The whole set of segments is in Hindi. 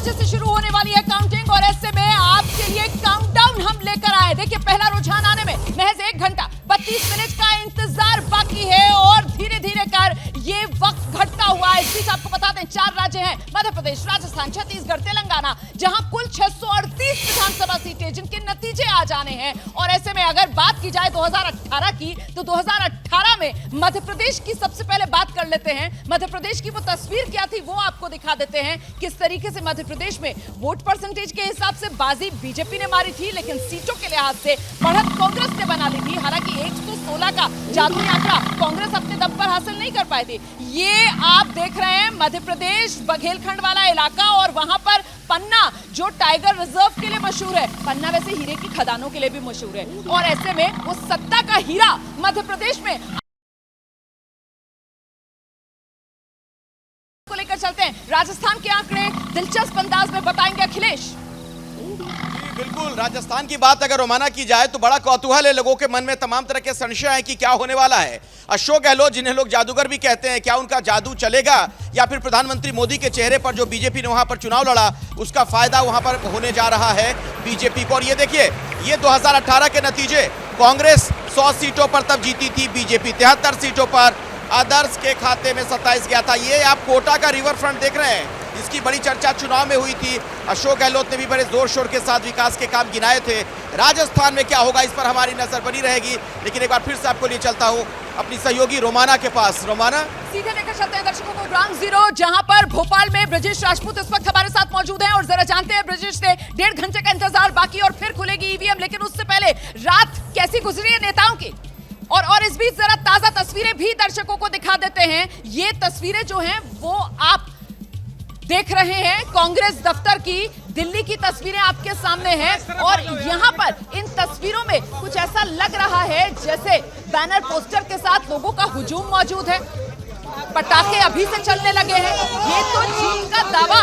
बजे से शुरू होने वाली है काउंटिंग और ऐसे में आपके लिए काउंटडाउन हम लेकर आए। देखिए, पहला रुझान आने में महज 1 घंटा 32 मिनट का इंतजार बाकी है और धीरे धीरे कर ये वक्त घटता हुआ है। इस बीच आपको बता दें 4 राज्य हैं, मध्य प्रदेश, राजस्थान, छत्तीसगढ़, तेलंगाना, जहां कुल 638 विधानसभा सीटें जिनके नतीजे आ जाने हैं। और ऐसे में अगर बात की जाए 2018 की, तो 2018 में मध्य प्रदेश की सबसे पहले बात कर लेते हैं। मध्य प्रदेश की वो तस्वीर क्या थी वो आपको दिखा देते हैं। किस तरीके से मध्य प्रदेश में वोट परसेंटेज के हिसाब से बाजी बीजेपी ने मारी थी, लेकिन सीटों के लिहाज से बढ़त कांग्रेस ने बना ली थी। हालांकि 116 का जादुई आंकड़ा कांग्रेस अपने दम पर हासिल नहीं कर पाई थी। ये आप देख रहे हैं मध्य प्रदेश बघेलखंड वाला इलाका और वहां पर पन्ना जो टाइगर रिजर्व के लिए मशहूर है। पन्ना वैसे हीरे की खदानों के लिए भी मशहूर है और ऐसे में वो सत्ता का हीरा मध्य प्रदेश में को लेकर चलते हैं। राजस्थान के आंकड़े दिलचस्प अंदाज में बताएंगे अखिलेश। बिल्कुल, राजस्थान की बात अगर रोमाना की जाए तो बड़ा कौतूहल है, लोगों के मन में तमाम तरह के संशय हैं कि क्या होने वाला है। अशोक गहलोत, जिन्हें लोग जादूगर भी कहते हैं, क्या उनका जादू चलेगा या फिर प्रधानमंत्री मोदी के चेहरे पर जो बीजेपी ने वहां पर चुनाव लड़ा उसका फायदा वहां पर होने जा रहा है बीजेपी को। और ये देखिए, ये 2018 के नतीजे, कांग्रेस 100 सीटों पर तब जीती थी, बीजेपी 73 सीटों पर, आदर्श के खाते में 27 गया था। ये आप कोटा का रिवर फ्रंट देख रहे हैं, इसकी बड़ी चर्चा चुनाव में हुई थी। अशोक गहलोत ने भी बड़े जोर शोर के साथ विकास के काम गिनाए थे। राजस्थान में क्या होगा इस पर हमारी नजर बनी रहेगी, लेकिन एक बार फिर से आपको लिए चलता हूं अपनी सहयोगी रोमाना के पास। रोमाना, सीधे लेकर चलते हैं दर्शकों को ग्राउंड जीरो, जहां पर भोपाल में ब्रजेश राजपूत इस वक्त हमारे साथ मौजूद हैं और जरा जानते हैं ब्रजेश से 1.5 घंटे का इंतजार बाकी और फिर खुलेगी ईवीएम, लेकिन उससे पहले रात कैसी गुजरी है नेताओं की, और इस बीच जरा ताजा तस्वीरें भी दर्शकों को दिखा देते हैं। ये तस्वीरें जो हैं वो आप देख रहे हैं कांग्रेस दफ्तर की, दिल्ली की तस्वीरें आपके सामने हैं और यहां पर इन तस्वीरों में कुछ ऐसा लग रहा है जैसे बैनर पोस्टर के साथ लोगों का हुजूम मौजूद है। पटाखे अभी से चलने लगे हैं, ये तो जीत का दावा।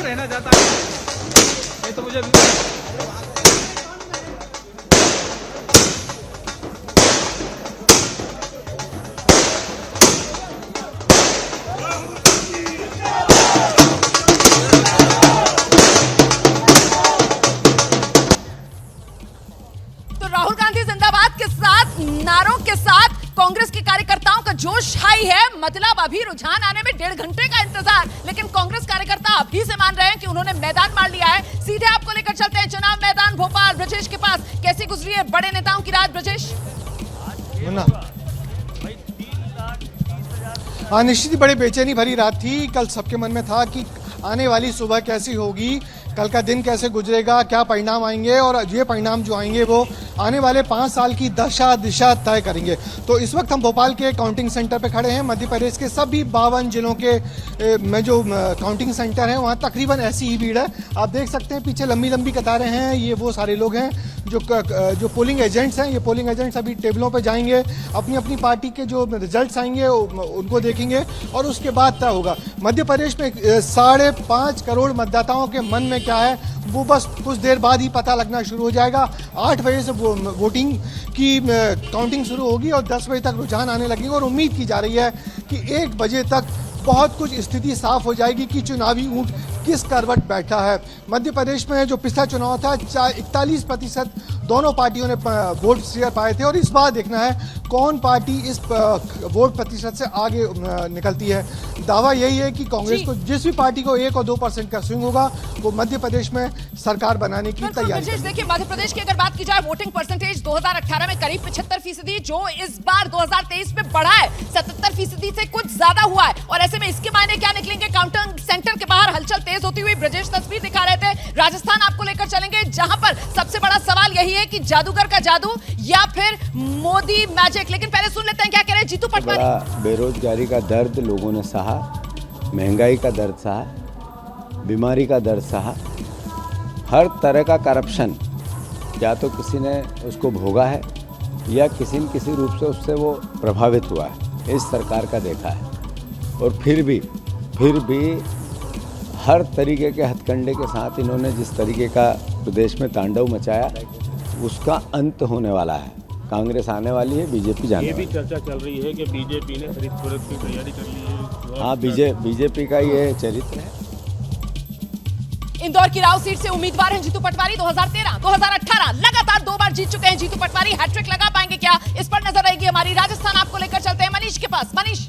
रहना चाहता है नहीं तो मुझे तो राहुल गांधी जिंदाबाद के साथ नारों के साथ कांग्रेस के कार्यकर्ताओं का जोश हाई है। मतलब अभी रुझान आने में 1.5 घंटे का इंतजार, लेकिन कांग्रेस कार्यकर्ता अभी से मान रहे हैं कि उन्होंने मैदान मार लिया है। सीधे आपको लेकर चलते हैं चुनाव मैदान भोपाल, ब्रजेश के पास। कैसी गुजरी है बड़े नेताओं की रात ब्रजेश? हाँ, निश्चित ही बड़ी बेचैनी भरी रात थी। कल सबके मन में था कि आने वाली सुबह कैसी होगी, कल का दिन कैसे गुजरेगा, क्या परिणाम आएंगे और ये परिणाम जो आएंगे वो आने वाले 5 साल की दशा दिशा तय करेंगे। तो इस वक्त हम भोपाल के काउंटिंग सेंटर पे खड़े हैं। मध्य प्रदेश के सभी 52 जिलों के में जो काउंटिंग सेंटर हैं वहाँ तकरीबन ऐसी ही भीड़ है। आप देख सकते हैं पीछे लंबी लंबी कतारें हैं। ये वो सारे लोग हैं जो पोलिंग एजेंट्स हैं। ये पोलिंग एजेंट्स अभी टेबलों पे जाएंगे, अपनी अपनी पार्टी के जो रिजल्ट्स आएंगे उनको देखेंगे और उसके बाद तय होगा। मध्य प्रदेश में 5.5 करोड़ मतदाताओं के मन में क्या है वो बस कुछ देर बाद ही पता लगना शुरू हो जाएगा। 8 बजे से वोटिंग की काउंटिंग शुरू होगी और 10 बजे तक रुझान आने लगेगा और उम्मीद की जा रही है कि 1 बजे तक बहुत कुछ स्थिति साफ हो जाएगी कि चुनावी ऊंट किस करवट बैठा है। मध्य प्रदेश में जो पिछला चुनाव था 41% दोनों पार्टियों ने वोट शेयर पाए थे और इस बार देखना है कौन पार्टी इस वोट प्रतिशत से आगे निकलती है। दावा यही है कि कांग्रेस को जिस भी पार्टी को 1 और 2% का स्विंग होगा वो मध्य प्रदेश में सरकार बनाने की तैयारी। देखिए, मध्य प्रदेश की अगर बात की जाए वोटिंग परसेंटेज 2018 में करीब 75%, जो इस बार 2023 में बढ़ा है 77% से कुछ ज्यादा हुआ है और ऐसे में इसके मायने क्या निकलेंगे काउंटिंग सेंटर के बाहर हलचल तेज होती हुई ब्रजेश तस्वीर दिखा रहे थे। राजस्थान आपको लेकर चलेंगे, जहां पर सबसे बड़ा सवाल यही है कि जादूगर का जादू या फिर मोदी मैजिक। लेकिन पहले सुन लेते हैं क्या कह रहे हैं जीतू पटवारी। बेरोजगारी का दर्द लोगों ने सहा, महंगाई का दर्द सहा, बीमारी का दर्द सहा, हर तरह का करप्शन या तो किसी ने उसको भोगा है या किसी न किसी रूप से उससे वो प्रभावित हुआ है, इस सरकार का देखा है। और फिर भी हर तरीके के हथकंडे के साथ इन्होंने जिस तरीके का प्रदेश में तांडव मचाया, उसका अंत होने वाला है। कांग्रेस आने वाली है, बीजेपी जाने ये वाली भी चर्चा चल रही है कि बीजेपी ने खरीद फरोख्त की तैयारी कर ली है। हाँ, बीजेपी का ये चरित्र है। इंदौर की राव सीट से उम्मीदवार हैं जीतू पटवारी। 2013, 2018 लगातार 2 बार जीत चुके हैं जीतू पटवारी। हैट्रिक लगा पाएंगे क्या, इस पर नजर रहेगी हमारी। राजस्थान आपको लेकर चलते हैं मनीष के पास। मनीष,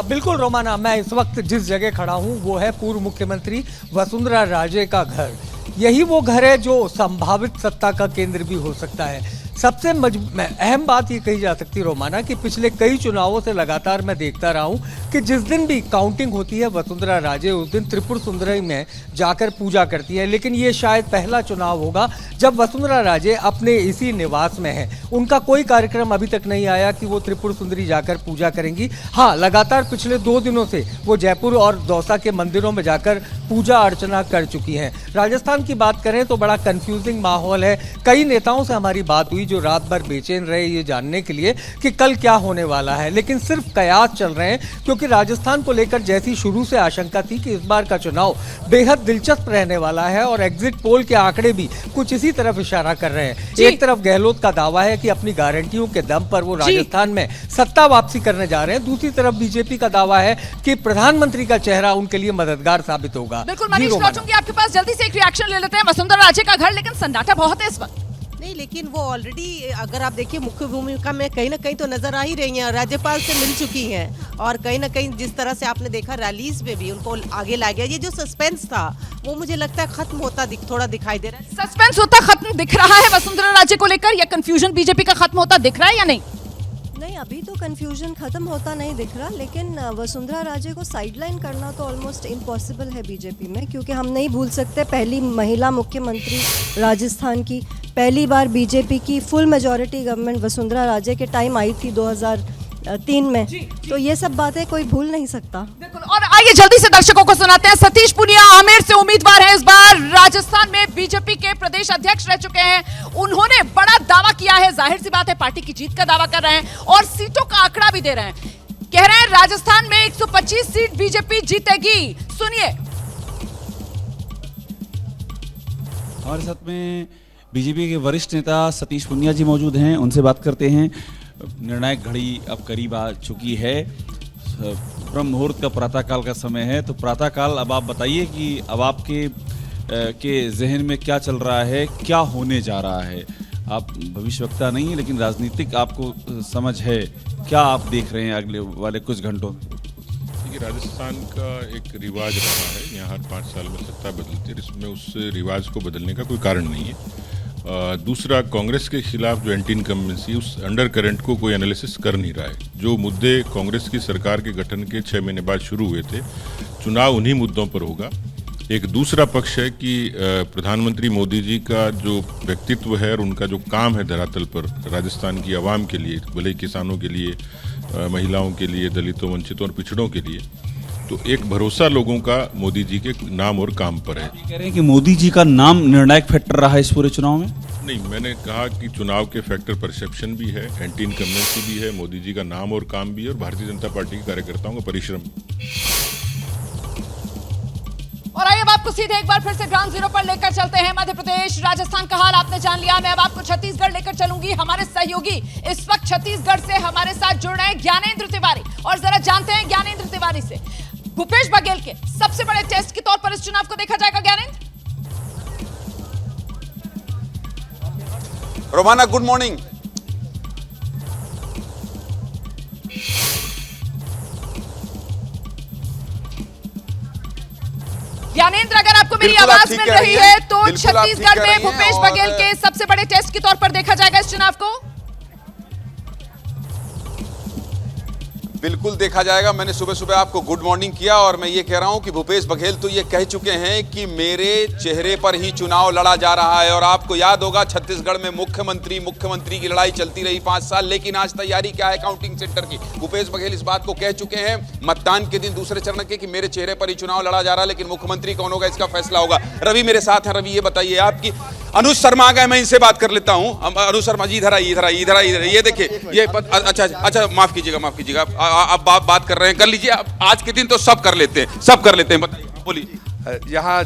बिल्कुल रोमाना, मैं इस वक्त जिस जगह खड़ा हूं वो है पूर्व मुख्यमंत्री वसुंधरा राजे का घर। यही वो घर है जो संभावित सत्ता का केंद्र भी हो सकता है। सबसे अहम बात ये कही जा सकती है रोमाना कि पिछले कई चुनावों से लगातार मैं देखता रहा हूँ कि जिस दिन भी काउंटिंग होती है वसुंधरा राजे उस दिन त्रिपुर सुंदरी में जाकर पूजा करती है। लेकिन ये शायद पहला चुनाव होगा जब वसुंधरा राजे अपने इसी निवास में है। उनका कोई कार्यक्रम अभी तक नहीं आया कि वो त्रिपुर सुंदरी जाकर पूजा करेंगी। हाँ, लगातार पिछले 2 दिनों से वो जयपुर और दौसा के मंदिरों में जाकर पूजा अर्चना कर चुकी हैं। राजस्थान की बात करें तो बड़ा कंफ्यूजिंग माहौल है। कई नेताओं से हमारी बात हुई जो रात भर बेचैन रहे ये जानने के लिए कि कल क्या होने वाला है, लेकिन सिर्फ कयास चल रहे हैं, क्योंकि राजस्थान को लेकर जैसी शुरू से आशंका थी कि इस बार का चुनाव बेहद दिलचस्प रहने वाला है और एग्जिट पोल के आंकड़े भी कुछ इसी तरफ इशारा कर रहे हैं। एक तरफ गहलोत का दावा है कि अपनी गारंटियों के दम पर वो राजस्थान में सत्ता वापसी करने जा रहे हैं, दूसरी तरफ बीजेपी का दावा है कि प्रधानमंत्री का चेहरा उनके लिए मददगार साबित होगा। बिल्कुल मनीष, पहुंचूंगी आपके पास। जल्दी से एक रिएक्शन ले लेते हैं। वसुंधरा राजे का घर, लेकिन सन्नाटा बहुत है इस वक्त। नहीं, लेकिन वो ऑलरेडी अगर आप देखिए मुख्य भूमिका में कहीं ना कहीं तो नजर आ ही रही हैं, राज्यपाल से मिल चुकी हैं और कहीं ना कहीं जिस तरह से आपने देखा रैलीज में भी उनको आगे ला गया। ये जो सस्पेंस था वो मुझे लगता है खत्म होता थोड़ा दिखाई दे रहा है। सस्पेंस होता खत्म दिख रहा है वसुंधरा राजे को लेकर, या कंफ्यूजन बीजेपी का खत्म होता दिख रहा है या नहीं? नहीं, अभी तो कंफ्यूजन खत्म होता नहीं दिख रहा, लेकिन वसुंधरा राजे को साइडलाइन करना तो ऑलमोस्ट इम्पॉसिबल है बीजेपी में, क्योंकि हम नहीं भूल सकते पहली महिला मुख्यमंत्री राजस्थान की, पहली बार बीजेपी की full majority government Vasundhara Raje के टाइम आई थी 2003 में। तो ये सब बातें कोई भूल नहीं सकता। बिल्कुल। और आइए जल्दी से दर्शकों को सुनाते हैं। सतीश पुनिया आमेर से उम्मीदवार हैं इस बार। राजस्थान में बीजेपी के प्रदेश अध्यक्ष रह चुके हैं। उन्होंने बड़ा दावा किया है, जाहिर सी बात है पार्टी की जीत का दावा कर रहे हैं और सीटों का आंकड़ा भी दे रहे हैं। कह रहे हैं राजस्थान में 125 सीट बीजेपी जीतेगी। सुनिए। हमारे साथ में बीजेपी के वरिष्ठ नेता सतीश पुनिया जी मौजूद हैं, उनसे बात करते हैं। निर्णायक घड़ी अब करीब आ चुकी है, ब्रह्म मुहूर्त का प्रातःकाल का समय है, तो प्रातःकाल अब आप बताइए कि अब आपके के जहन में क्या चल रहा है, क्या होने जा रहा है? आप भविष्यवक्ता नहीं है, लेकिन राजनीतिक आपको समझ है, क्या आप देख रहे हैं अगले वाले कुछ घंटों में? देखिए, राजस्थान का एक रिवाज रहा है, यहाँ हर 5 साल में सत्ता बदलती है, इसमें उस रिवाज को बदलने का कोई कारण नहीं है। दूसरा, कांग्रेस के खिलाफ जो एंटी इनकम्बेंसी, उस अंडर करंट को कोई एनालिसिस कर नहीं रहा है। जो मुद्दे कांग्रेस की सरकार के गठन के 6 महीने बाद शुरू हुए थे, चुनाव उन्हीं मुद्दों पर होगा। एक दूसरा पक्ष है कि प्रधानमंत्री मोदी जी का जो व्यक्तित्व है और उनका जो काम है धरातल पर राजस्थान की आवाम के लिए, भले किसानों के लिए, महिलाओं के लिए, दलितों, वंचितों और पिछड़ों के लिए, तो एक भरोसा लोगों का मोदी जी के नाम और काम पर है। कह रहे हैं कि मोदी जी का नाम निर्णायक फैक्टर रहा है इस पूरे चुनाव में? नहीं, मैंने कहा कि चुनाव के फैक्टर परसेप्शन भी है, एंटी इनकम्बेंसी भी है, मोदी जी का नाम और काम भी है और भारतीय जनता पार्टी के कार्यकर्ताओं का परिश्रम। और आइए अब आपको सीधे एक बार फिर से ग्राउंड जीरो पर लेकर चलते हैं। मध्य प्रदेश, राजस्थान का हाल आपने जान लिया। मैं अब आपको छत्तीसगढ़ लेकर चलूंगी। हमारे सहयोगी इस वक्त छत्तीसगढ़ से हमारे साथ जुड़ रहे हैं ज्ञानेंद्र तिवारी, और जरा जानते हैं ज्ञानेंद्र तिवारी से भूपेश बघेल के सबसे बड़े टेस्ट के तौर पर इस चुनाव को देखा जाएगा। ज्ञानेंद्र। Romana, good morning. ज्ञानेंद्र, अगर आपको मेरी आवाज मिल रही है तो छत्तीसगढ़ में भूपेश बघेल के सबसे बड़े टेस्ट के तौर पर देखा जाएगा इस चुनाव को। बिल्कुल देखा जाएगा। मैंने सुबह सुबह आपको गुड मॉर्निंग किया और मैं ये कह रहा हूं कि भूपेश बघेल तो ये कह चुके हैं कि मेरे चेहरे पर ही चुनाव लड़ा जा रहा है। और आपको याद होगा छत्तीसगढ़ में मुख्यमंत्री की लड़ाई चलती रही 5 साल, लेकिन आज तैयारी क्या है काउंटिंग सेंटर की। भूपेश बघेल इस बात को कह चुके हैं मतदान के दिन दूसरे चरण के कि मेरे चेहरे पर ही चुनाव लड़ा जा रहा है, लेकिन मुख्यमंत्री कौन होगा इसका फैसला होगा। रवि मेरे साथ है। रवि ये बताइए, आपकी अनुज शर्मा आ गए, मैं इनसे बात कर लेता हूं। अनुज शर्मा जी इधर आइए। ये देखिए, ये अच्छा माफ कीजिएगा, आप बात कर रहे हैं, कर लीजिए। आज के दिन तो सब कर लेते हैं, बताइए, बोलिए। यहाँ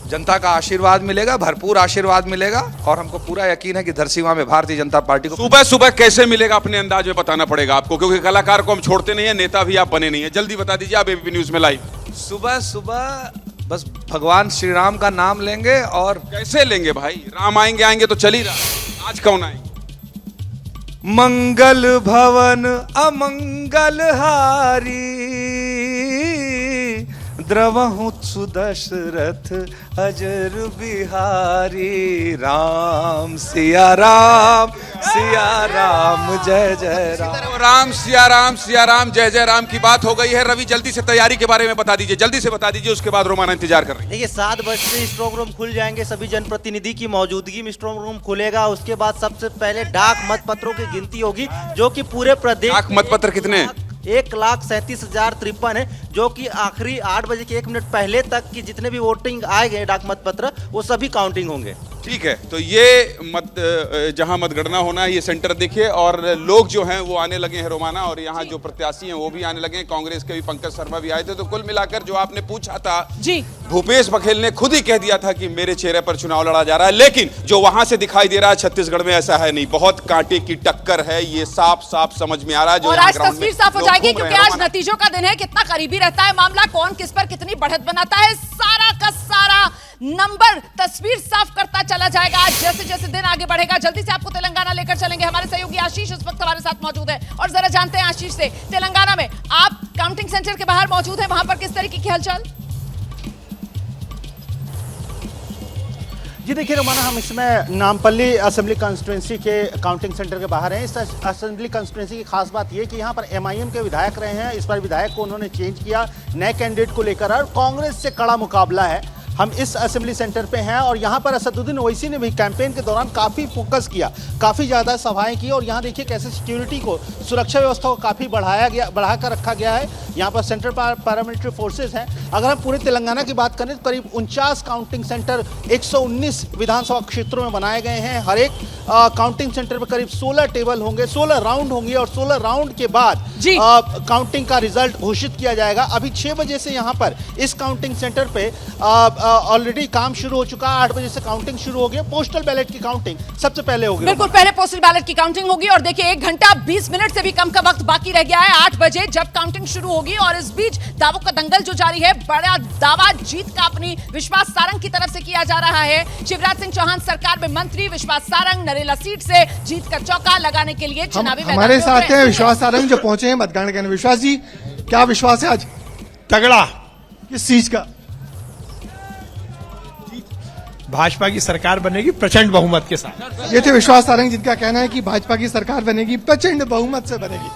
जनता का आशीर्वाद मिलेगा, भरपूर आशीर्वाद मिलेगा और हमको पूरा यकीन है कि धरसींवा में भारतीय जनता पार्टी को सुबह सुबह कैसे मिलेगा अपने अंदाज में बताना पड़ेगा आपको, क्योंकि कलाकार को हम छोड़ते नहीं है, नेता भी आप बने नहीं है। जल्दी बता दीजिए आप एबीपी न्यूज में लाइव। सुबह बस भगवान श्री राम का नाम लेंगे। और कैसे लेंगे भाई, राम आएंगे तो चल ही रहा। आज कौन आएंगे? मंगल भवन अमंगल हारी, द्रवहु सुदशरथ अजर बिहारी। राम सिया राम जय जय राम। राम सिया राम जय जय राम की बात हो गई है। रवि जल्दी से तैयारी के बारे में बता दीजिए, उसके बाद रोमाना इंतजार कर रही है। देखिए 7 बजे से स्ट्रांग रूम खुल जाएंगे, सभी जनप्रतिनिधि की मौजूदगी में स्ट्रांग रूम खुलेगा। उसके बाद सबसे पहले डाक मतपत्रों की गिनती होगी, जो कि पूरे प्रदेश। डाक मतपत्र कितने? 1,37,053 है, जो कि आखिरी 8 बजे के 1 मिनट पहले तक की जितने भी वोटिंग आए गए डाक मतपत्र वो सभी काउंटिंग होंगे। ठीक है, तो ये जहां मतगणना होना है ये सेंटर देखिए, और लोग जो हैं वो आने लगे हैं रोमाना, और यहाँ जो प्रत्याशी हैं वो भी आने लगे हैं। कांग्रेस के भी पंकज शर्मा भी आए थे। तो कुल मिलाकर जो आपने पूछा था जी, भूपेश बघेल ने खुद ही कह दिया था कि मेरे चेहरे पर चुनाव लड़ा जा रहा है, लेकिन जो वहां से दिखाई दे रहा है छत्तीसगढ़ में ऐसा है नहीं। बहुत कांटे की टक्कर है, ये साफ समझ में आ रहा है। और आज तस्वीर साफ हो जाएगी, क्योंकि आज नतीजों का दिन है। कितना करीबी रहता है मामला, कौन किस पर कितनी बढ़त बनाता है, सारा का सारा नंबर तस्वीर साफ करता चला जाएगा आज जैसे जैसे दिन आगे बढ़ेगा। जल्दी से आपको तेलंगाना लेकर चलेंगे। हमारे सहयोगी आशीष इस वक्त हमारे साथ मौजूद है, और जरा जानते हैं आशीष से, तेलंगाना में आप काउंटिंग सेंटर के बाहर मौजूद हैं, वहां पर किस तरीके की हलचल? जी देखिए रोमाना, हम इसमें नामपल्ली असेंबली कॉन्स्टिट्यूंसी के काउंटिंग सेंटर के बाहर हैं। इस असेंबली कॉन्स्टिट्यूंसी की खास बात यह कि यहाँ पर एमआईएम के विधायक रहे हैं। इस बार विधायक को उन्होंने चेंज किया नए कैंडिडेट को लेकर, और कांग्रेस से कड़ा मुकाबला है। हम इस असेंबली सेंटर पे हैं और यहाँ पर असदुद्दीन ओवैसी ने भी कैंपेन के दौरान काफ़ी फोकस किया, काफ़ी ज़्यादा सभाएं की, और यहाँ देखिए कैसे सिक्योरिटी को, सुरक्षा व्यवस्था को काफ़ी बढ़ाकर रखा गया है। यहाँ पर सेंट्रल पैरामिलिट्री फोर्सेज हैं। अगर हम पूरे तेलंगाना की बात करें तो करीब 49 काउंटिंग सेंटर 119 विधानसभा क्षेत्रों में बनाए गए हैं। हर एक काउंटिंग सेंटर पर करीब 16 टेबल होंगे, 16 राउंड होंगे, और 16 राउंड के बाद काउंटिंग का रिजल्ट घोषित किया जाएगा। अभी 6 बजे से यहाँ पर इस काउंटिंग सेंटर पे ऑलरेडी काम शुरू हो चुका है। 8 बजे से काउंटिंग शुरू हो गई। पोस्टल बैलेट की काउंटिंग सबसे पहले होगी। बिल्कुल, पहले पोस्टल बैलेट की काउंटिंग होगी, और देखिए 1 घंटा 20 मिनट से भी कम का वक्त बाकी रह गया है 8 बजे जब काउंटिंग शुरू होगी। और इस बीच दावों का दंगल जो जारी है, बड़ा दावा जीत का अपनी विश्वास सारंग की तरफ से किया जा रहा है। शिवराज सिंह चौहान सरकार में मंत्री विश्वास सारंग नरेला सीट से जीत का चौका लगाने के लिए चुनावी मैदान में हमारे साथ हैं विश्वास सारंग जो पहुंचे हैं मतगणना करने। विश्वास जी, क्या विश्वास है आज? तगड़ा। किस चीज का? भाजपा की सरकार बनेगी प्रचंड बहुमत के साथ। ये थे विश्वास सारंग, जिनका कहना है कि भाजपा की सरकार बनेगी, प्रचंड बहुमत से बनेगी।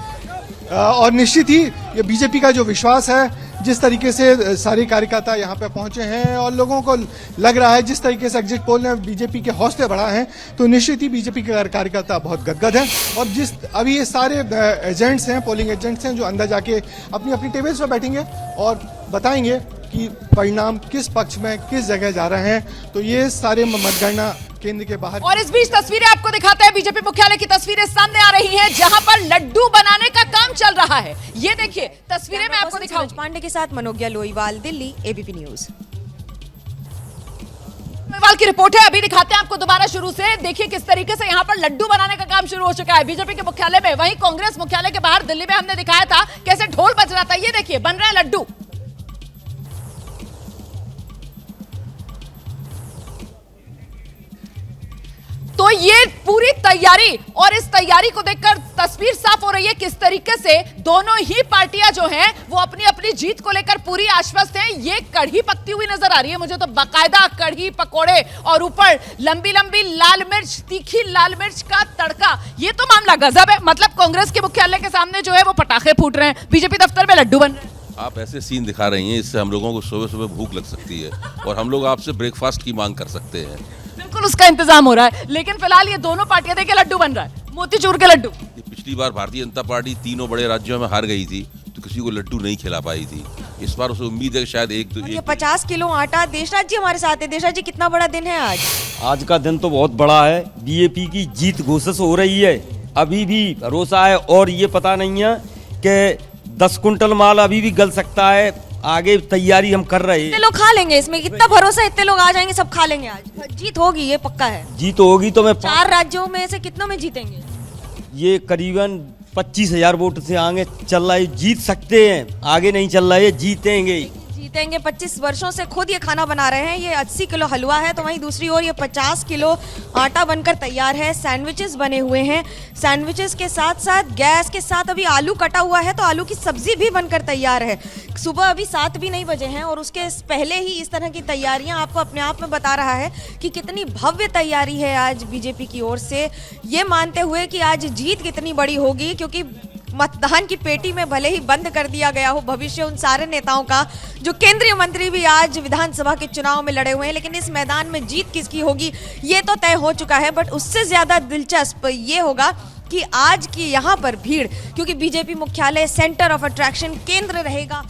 और निश्चित ही ये बीजेपी का जो विश्वास है, जिस तरीके से सारे कार्यकर्ता यहाँ पे पहुंचे हैं और लोगों को लग रहा है जिस तरीके से एग्जिट पोल ने बीजेपी के हौसले बढ़ाए हैं, तो निश्चित ही बीजेपी के कार्यकर्ता बहुत गदगद हैं। और जिस अभी ये सारे एजेंट्स हैं, पोलिंग एजेंट्स हैं, जो अंदर जाके अपनी अपनी टेबल्स पर बैठेंगे और बताएंगे कि परिणाम किस पक्ष में किस जगह जा रहे हैं। तो ये सारे मतगणना केंद्र के बाहर। और इस बीच तस्वीरें आपको दिखाते हैं, बीजेपी मुख्यालय की तस्वीरें सामने आ रही हैं, जहां पर लड्डू बनाने का काम चल रहा है। ये देखिए तस्वीरें मैं आपको दिखाऊं। पांडे के साथ मनोज्ञा लोईवाल, दिल्ली, एबीपी न्यूज। लोईवाल की रिपोर्ट है, अभी दिखाते हैं आपको दोबारा शुरू से। देखिए किस तरीके से यहाँ पर लड्डू बनाने का काम शुरू हो चुका है बीजेपी के मुख्यालय में। वहीं कांग्रेस मुख्यालय के बाहर दिल्ली में हमने दिखाया था कैसे ढोल बज रहा था। ये देखिए बन रहा है लड्डू। तो ये पूरी तैयारी और इस तैयारी को देखकर तस्वीर साफ हो रही है किस तरीके से दोनों ही पार्टियां जो हैं वो अपनी अपनी जीत को लेकर पूरी आश्वस्त हैं। ये कढ़ी पकती हुई नजर आ रही है मुझे तो, बाकायदा कढ़ी पकोड़े और ऊपर लंबी लंबी लाल मिर्च, तीखी लाल मिर्च का तड़का। ये तो मामला गजब है। मतलब कांग्रेस के मुख्यालय के सामने जो है वो पटाखे फूट रहे हैं, बीजेपी दफ्तर में लड्डू बन रहे हैं। आप ऐसे सीन दिखा रही हैं, इससे हम लोगों को सुबह सुबह भूख लग सकती है और हम लोग आपसे ब्रेकफास्ट की मांग कर सकते हैं। बिल्कुल उसका इंतजाम हो रहा है, लेकिन फिलहाल ये दोनों पार्टियां देखिए लड्डू बन रहा है, मोतीचूर के लड्डू। पिछली बार भारतीय जनता पार्टी तीनों बड़े राज्यों में हार गई थी तो किसी को लड्डू नहीं खिला पाई थी। इस बार उसे उम्मीद है कि शायद एक 50 किलो आटा। देशराज जी हमारे साथ है। देशराज जी, कितना बड़ा दिन है आज? आज का दिन तो बहुत बड़ा है। बीजेपी की जीत घोषित हो रही है। अभी भी भरोसा है और ये पता नहीं है कि 10 कुंटल माल अभी भी गल सकता है। आगे तैयारी हम कर रहे हैं। इतने लोग खा लेंगे, इसमें इतना भरोसा, इतने लोग आ जाएंगे, सब खा लेंगे आज। जीत होगी, ये पक्का है। जीत होगी तो मैं 4 राज्यों में से कितनों में जीतेंगे? ये करीबन 25,000 वोट से आगे चल रहा है। जीत सकते हैं, आगे नहीं चल रहा है, जीतेंगे। जीतेंगे। 25 वर्षों से खुद ये खाना बना रहे हैं। ये 80 किलो हलवा है तो वहीं दूसरी ओर ये 50 किलो आटा बनकर तैयार है। सैंडविचेस बने हुए हैं। सैंडविचेस के साथ साथ गैस के साथ अभी आलू कटा हुआ है तो आलू की सब्जी भी बनकर तैयार है। सुबह अभी 7 भी नहीं बजे हैं और उसके पहले ही इस तरह की तैयारियां आपको अपने आप में बता रहा है कि कितनी भव्य तैयारी है आज बीजेपी की ओर से, ये मानते हुए कि आज जीत कितनी बड़ी होगी। क्योंकि मतदान की पेटी में भले ही बंद कर दिया गया हो भविष्य उन सारे नेताओं का जो केंद्रीय मंत्री भी आज विधानसभा के चुनाव में लड़े हुए हैं, लेकिन इस मैदान में जीत किसकी होगी ये तो तय हो चुका है। बट उससे ज्यादा दिलचस्प ये होगा कि आज की यहाँ पर भीड़, क्योंकि बीजेपी मुख्यालय सेंटर ऑफ अट्रैक्शन केंद्र रहेगा।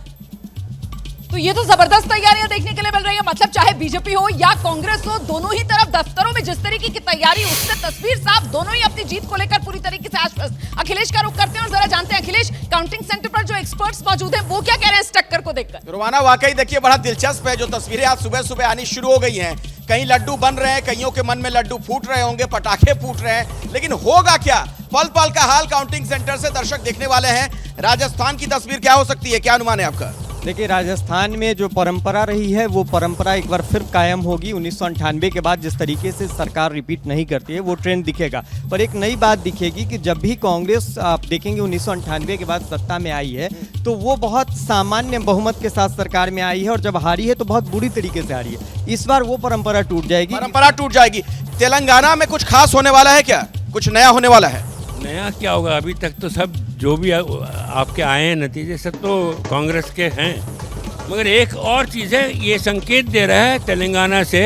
तो ये तो जबरदस्त तैयारियां देखने के लिए मिल रही है। मतलब चाहे बीजेपी हो या कांग्रेस हो, दोनों ही तरफ दफ्तरों में जिस तरीके की तैयारी, उससे तस्वीर साफ, दोनों ही अपनी जीत को लेकर पूरी तरीके से आश्वस्त। अखिलेश का रुख करते हैं और जरा जानते हैं अखिलेश, काउंटिंग सेंटर पर जो एक्सपर्ट्स मौजूद हैं वो क्या कह रहे हैं इस टक्कर को देखकर। रोमाना वाकई देखिए बड़ा दिलचस्प है। जो तस्वीरें आज सुबह सुबह आनी शुरू हो गई हैं, कहीं लड्डू बन रहे हैं, कईयों के मन में लड्डू फूट रहे होंगे, पटाखे फूट रहे हैं, लेकिन होगा क्या? पल पल का हाल काउंटिंग सेंटर से दर्शक देखने वाले हैं। राजस्थान की तस्वीर क्या हो सकती है, क्या अनुमान है आपका? देखिए, राजस्थान में जो परंपरा रही है वो परंपरा एक बार फिर कायम होगी। 1998 के बाद जिस तरीके से सरकार रिपीट नहीं करती है वो ट्रेंड दिखेगा। पर एक नई बात दिखेगी कि जब भी कांग्रेस आप देखेंगे 1998 के बाद सत्ता में आई है तो वो बहुत सामान्य बहुमत के साथ सरकार में आई है और जब हारी है तो बहुत बुरी तरीके से हारी है। इस बार वो परंपरा टूट जाएगी। परंपरा टूट जाएगी। तेलंगाना में कुछ खास होने वाला है क्या? कुछ नया होने वाला है? नया क्या होगा? अभी तक तो सब जो भी आपके आए हैं नतीजे सब तो कांग्रेस के हैं, मगर एक और चीज़ है, ये संकेत दे रहा है तेलंगाना से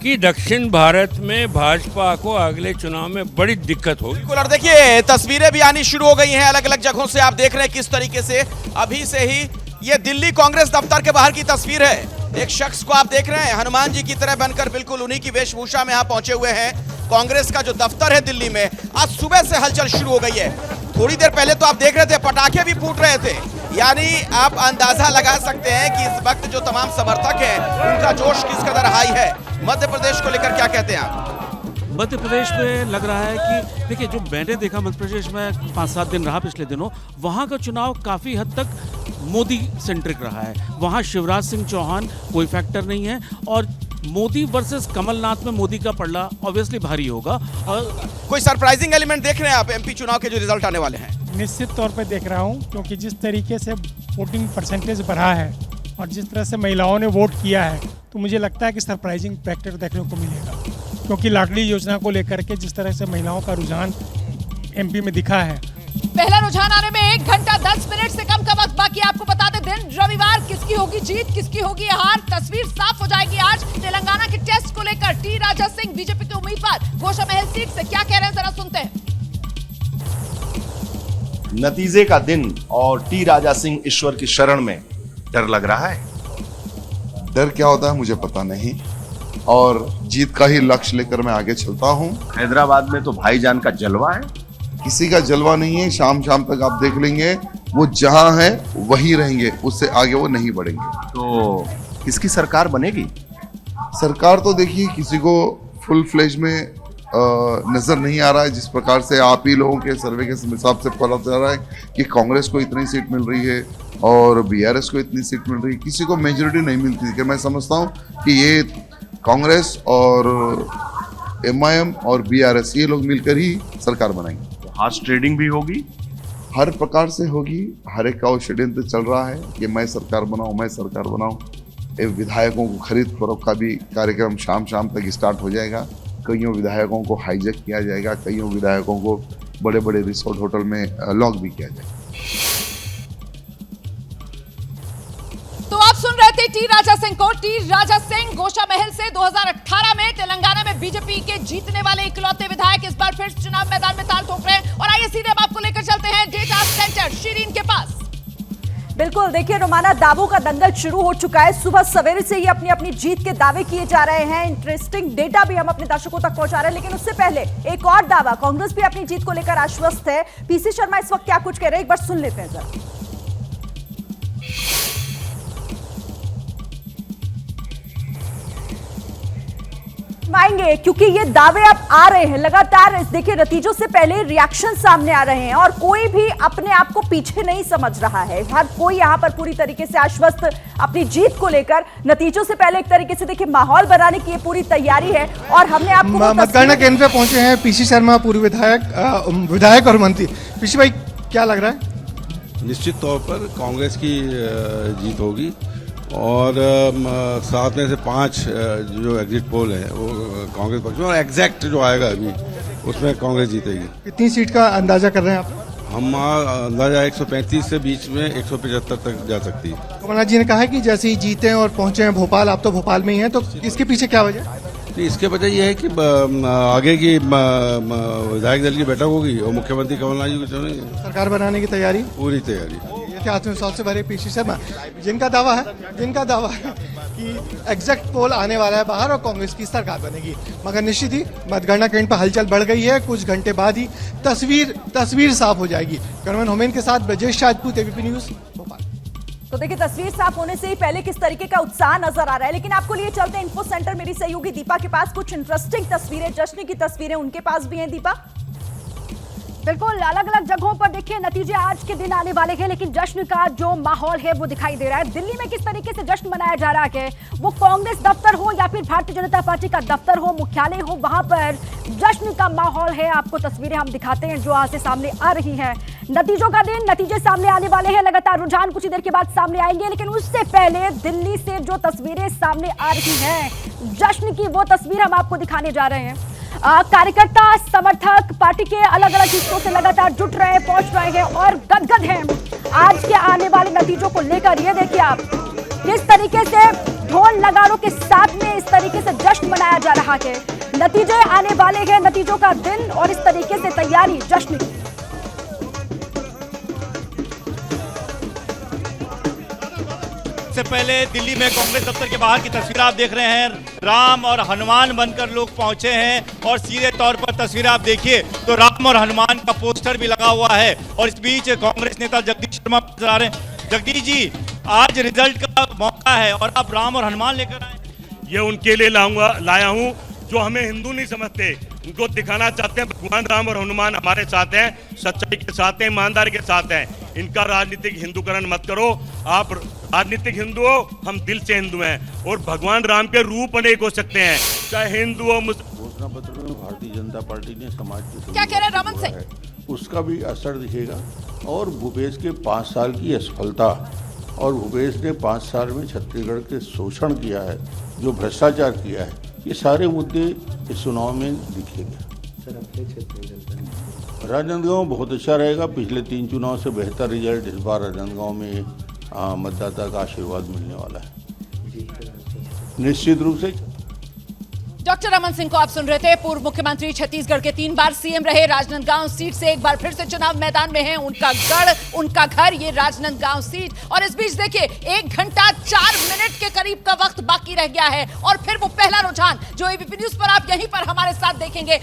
कि दक्षिण भारत में भाजपा को अगले चुनाव में बड़ी दिक्कत होगी। बिल्कुल। और देखिए तस्वीरें भी आनी शुरू हो गई हैं अलग अलग जगहों से। आप देख रहे हैं किस तरीके से अभी से ही ये दिल्ली कांग्रेस दफ्तर के बाहर की तस्वीर है। एक शख्स को आप देख रहे हैं हनुमान जी की तरह बनकर, बिल्कुल उन्हीं की वेशभूषा में यहाँ पहुंचे हुए हैं। कांग्रेस का जो दफ्तर है दिल्ली में, आज सुबह से हलचल शुरू हो गई है। थोड़ी देर पहले तो आप देख रहे थे पटाखे भी फूट रहे थे। यानी आप अंदाजा लगा सकते हैं कि इस वक्त जो तमाम समर्थक हैं उनका जोश किस कदर हाई है। मध्य प्रदेश को लेकर क्या कहते हैं आप? मध्य प्रदेश में लग रहा है कि देखिए, जो मैंने देखा मध्य प्रदेश में 5-7 दिन रहा पिछले दिनों, वहाँ का चुनाव काफ़ी हद तक मोदी सेंट्रिक रहा है। वहाँ शिवराज सिंह चौहान कोई फैक्टर नहीं है और मोदी वर्सेस कमलनाथ में मोदी का पलड़ा ऑब्वियसली भारी होगा। और कोई सरप्राइजिंग एलिमेंट देख रहे हैं आप एमपी चुनाव के जो रिजल्ट आने वाले हैं? निश्चित तौर पर देख रहा हूँ, क्योंकि जिस तरीके से वोटिंग परसेंटेज बढ़ा है और जिस तरह से महिलाओं ने वोट किया है तो मुझे लगता है कि सरप्राइजिंग फैक्टर देखने को मिलेगा। क्योंकि लाडली योजना को लेकर के जिस तरह से महिलाओं का रुझान एमपी में दिखा है। पहला रुझान आने में 1 घंटा 10 मिनट से कम का वक्त बाकी। आपको बता दें दिन रविवार, किसकी होगी जीत, किसकी होगी हार, तस्वीर साफ हो जाएगी आज। तेलंगाना के टेस्ट को लेकर टी राजा सिंह बीजेपी के उम्मीदवार गोशा महल सीट से क्या कह रहे हैं, जरा सुनते हैं। नतीजे का दिन और टी राजा सिंह ईश्वर की शरण में डर लग रहा है। डर क्या होता है मुझे पता नहीं, और जीत का ही लक्ष्य लेकर मैं आगे चलता हूँ। हैदराबाद में तो भाईजान का जलवा है। किसी का जलवा नहीं है। शाम तक आप देख लेंगे वो जहां है वहीं रहेंगे, उससे आगे वो नहीं बढ़ेंगे। तो किसकी सरकार बनेगी? सरकार तो देखिए किसी को फुल फ्लेज में नजर नहीं आ रहा है। जिस प्रकार से आप ही लोगों के सर्वे के हिसाब से पता चल रहा है कि कांग्रेस को इतनी सीट मिल रही है और बीआरएस को इतनी सीट मिल रही है, किसी को मेजोरिटी नहीं मिलती। कि मैं समझता हूँ कि ये कांग्रेस और MIM और BRS ये लोग मिलकर ही सरकार बनाएंगे। हार्स ट्रेडिंग भी होगी, हर प्रकार से होगी। हर एक का वो षड्यंत्र चल रहा है कि मैं सरकार बनाऊं। विधायकों को खरीद फरोख्त का भी कार्यक्रम शाम तक स्टार्ट हो जाएगा। कईयों विधायकों को हाईजैक किया जाएगा, कईयों विधायकों को बड़े बड़े रिसोर्ट होटल में लॉक भी किया जाएगा। तो आप सुन रहे थे टी राजा सिंह को। टी राजा सिंह गोशा महल से 2018 में तेलंगाना में बीजेपी के जीतने वाले इकलौते विधायक इस बार फिर चुनाव मैदान में ताल ठोक रहे हैं। और आइए सीधे अब आपको लेकर चलते हैं डेटा सेंटर शिरीन के पास। बिल्कुल, देखिए रोमाना, दावों का दंगल शुरू हो चुका है। सुबह सवेरे से ही अपनी अपनी जीत के दावे किए जा रहे हैं। इंटरेस्टिंग डेटा भी हम अपने दर्शकों तक पहुंचा रहे हैं, लेकिन उससे पहले एक और दावा, कांग्रेस भी अपनी जीत को लेकर आश्वस्त है। पीसी शर्मा इस वक्त क्या कुछ कह रहे हैं, एक बार सुन लेते हैं जरा। आएंगे क्योंकि ये दावे अब आ रहे हैं लगातार। देखिए नतीजों से पहले रिएक्शन सामने आ रहे हैं और कोई भी अपने आप को पीछे नहीं समझ रहा है। हर कोई यहाँ पर पूरी तरीके से आश्वस्त अपनी जीत को लेकर। नतीजों से पहले एक तरीके से देखिए माहौल बनाने की पूरी तैयारी है। और हमने आपको मतगणना केंद्र पे पहुंचे हैं पीसी शर्मा, पूर्व विधायक और मंत्री। पीसी भाई, क्या लग रहा है? निश्चित तौर पर कांग्रेस की जीत होगी और 7 में से 5 जो एग्जिट पोल है वो कांग्रेस पक्ष में, और एग्जैक्ट जो आएगा अभी उसमें कांग्रेस जीतेगी। कितनी सीट का अंदाजा कर रहे हैं आप? हम अंदाजा 135 से बीच में 175 तक जा सकती है। कमलनाथ जी ने कहा है कि जैसे ही जीते हैं और पहुंचे हैं भोपाल, आप तो भोपाल में ही हैं, तो इसके पीछे क्या वजह? इसके वजह यह है कि आगे की विधायक दल की बैठक होगी और मुख्यमंत्री कमलनाथ जी को चुनेंगे। सरकार बनाने की तैयारी, पूरी तैयारी। आत्मविश्वास से भरे पीसी शर्मा, जिनका दावा है कि एग्जैक्ट पोल आने वाला है बाहर और कांग्रेस की सरकार बनेगी। मगर निश्चित ही मतगणना केंद्र पर हलचल बढ़ गई है। कुछ घंटे बाद ही तस्वीर साफ हो जाएगी। करमन होमेन के साथ ब्रजेश राजपूत, एबीपी न्यूज, भोपाल। तो देखिए तस्वीर साफ होने से ही पहले किस तरीके का उत्साह नजर आ रहा है। लेकिन आपको लिए चलते हैं इन्फो सेंटर, मेरी सहयोगी दीपा के पास। कुछ इंटरेस्टिंग तस्वीरें, जश्न की तस्वीरें उनके पास भी हैं। दीपा, बिल्कुल, अलग अलग जगहों पर देखिए नतीजे आज के दिन आने वाले हैं, लेकिन जश्न का जो माहौल है वो दिखाई दे रहा है। दिल्ली में किस तरीके से जश्न मनाया जा रहा है, वो कांग्रेस दफ्तर हो या फिर भारतीय जनता पार्टी का दफ्तर हो, मुख्यालय हो, वहां पर जश्न का माहौल है। आपको तस्वीरें हम दिखाते हैं जो आज से सामने आ रही है। नतीजों का दिन, नतीजे सामने आने वाले हैं। लगातार रुझान कुछ ही देर के बाद सामने आएंगे, लेकिन उससे पहले दिल्ली से जो तस्वीरें सामने आ रही हैं जश्न की, वो तस्वीर हम आपको दिखाने जा रहे हैं। कार्यकर्ता, समर्थक पार्टी के अलग अलग हिस्सों से लगातार जुट रहे हैं, पहुंच रहे हैं और गदगद हैं आज के आने वाले नतीजों को लेकर। ये देखिए आप किस तरीके से ढोल नगाड़ों के साथ में इस तरीके से जश्न मनाया जा रहा है। नतीजे आने वाले हैं, नतीजों का दिन और इस तरीके से तैयारी जश्न की। से पहले दिल्ली में कांग्रेस दफ्तर के बाहर की तस्वीर आप देख रहे हैं। राम और हनुमान बनकर लोग पहुंचे हैं और सीधे तौर पर तस्वीर आप देखिए तो राम और हनुमान का पोस्टर भी लगा हुआ है। और इस बीच कांग्रेस नेता जगदीश शर्मा नजर आ रहे हैं। जगदीश जी, आज रिजल्ट का मौका है और आप राम और हनुमान लेकर आए। ये उनके लिए लाया हूँ जो हमें हिंदू नहीं समझते, उनको दिखाना चाहते हैं भगवान राम और हनुमान हमारे साथ हैं, सच्चाई के साथ हैं, ईमानदारी के साथ हैं। इनका राजनीतिक हिंदूकरण मत करो। आप राजनीतिक हिंदू हो, हम दिल से हिंदू हैं और भगवान राम के रूप अनेक हो सकते हैं, चाहे हिंदू हो। घोषणा पत्र में भारतीय जनता पार्टी ने समाज के क्या कह रहे हैं रमन सिंह, उसका भी असर दिखेगा। और भूपेश के 5 साल की असफलता और भूपेश ने 5 साल में छत्तीसगढ़ के शोषण किया है, जो भ्रष्टाचार किया है, ये सारे मुद्दे इस चुनाव में दिखेंगे। राजनांदगांव बहुत अच्छा रहेगा। पिछले 3 चुनाव से बेहतर रिजल्ट इस बार राजनांदगांव में मतदाता का आशीर्वाद मिलने वाला है निश्चित रूप से। डॉक्टर रमन सिंह को आप सुन रहे थे। पूर्व मुख्यमंत्री, छत्तीसगढ़ के 3 बार सीएम रहे, राजनांदगांव सीट से एक बार फिर से चुनाव मैदान में हैं। उनका गढ़, उनका घर, ये राजनांदगांव सीट। और इस बीच देखिए 1 घंटा 4 मिनट के करीब का वक्त बाकी रह गया है और फिर वो पहला रुझान जो एबीपी न्यूज पर आप यहीं पर हमारे साथ देखेंगे।